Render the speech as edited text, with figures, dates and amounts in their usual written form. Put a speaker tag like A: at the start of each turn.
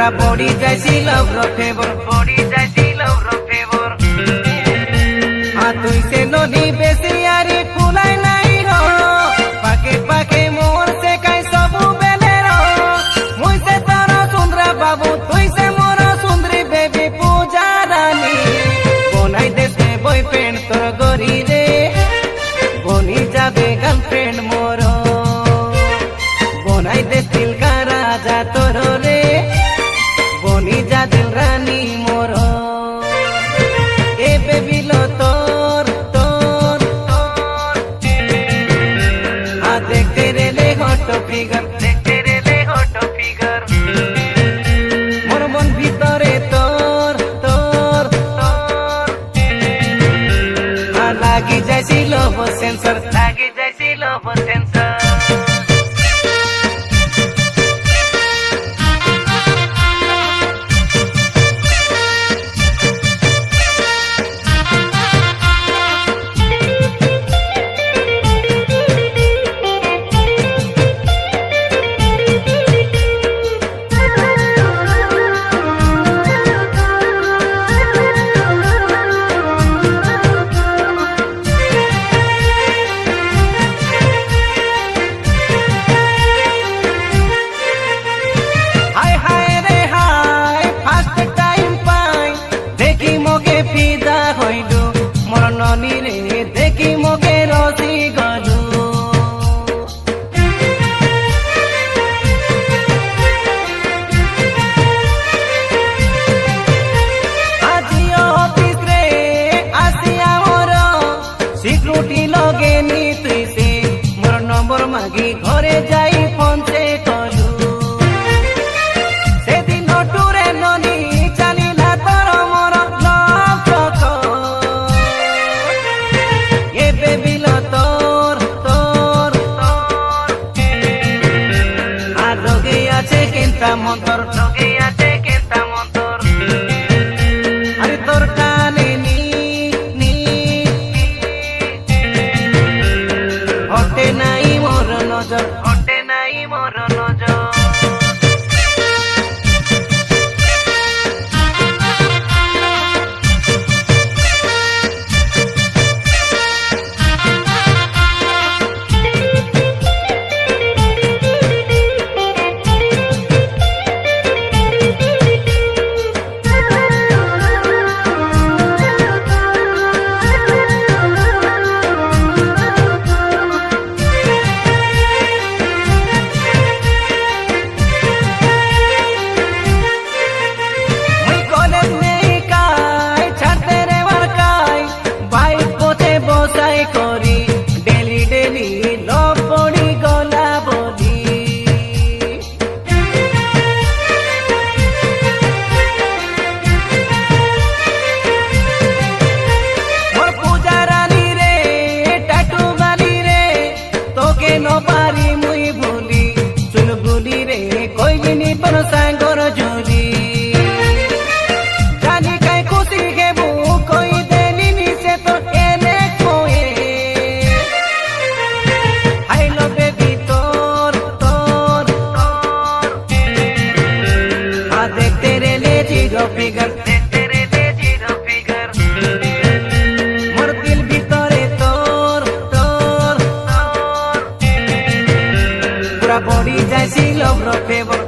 A: পুরা body যাইছিল favour body যাইছিল favour তুই সে নদী বেশি আরে ফুলাই নাই রো পাকে পাকে মোর সে কাই সবু বেলে রো মুই সে তোর সুন্দরা বাবু তুই সে মোর সুন্দরী বেবি পূজা রানী বনাই দেশে বয়ফ্রেন্ড তোর গরি রে বনি যাবে গার্লফ্রেন্ড মোর বনাই দে দিল কা রাজা তোর রে বনি যা দিল রানী মোর এ বেবি লো তোর তোর দেখতে রে লে হট ফিগার দেখতে রে লে হট ফিগার মোর মন ভিতরে তোর তোর লাগি যাইছিল সেন্সর লাগি যাইছিল সেন্সর দেখি মোকে রসি গলু আজিও অফিস রে আসিয়া মোর সিকিউরিটি লগে নি তুই সে মোর নম্বর মাগি ঘরে যাই ফোন সে কলু সেদিন টুরে ননি চালিলা তোর মোর লভ চক মন্তর লগে আছে কেতা মন্তর আরে তোর কানে নি নি হটে নাই মোর নজর হটে নাই মোর নজর পারি মুই ভুলি চুল ভুলি রে কইলিনি তোর সাঙ্গর জুলি জানি কাই খুশি হেবু কই দেলিনি সে তোর এনে কোয়ে আই লাভ বেবি তোর তোর দেখতে রে লে জিরো ফিগার দেখতে রে লে জিরো ফিগার মোর দিল ভিতরে তোর তোর পুরা বডি যাইছিল ফেভর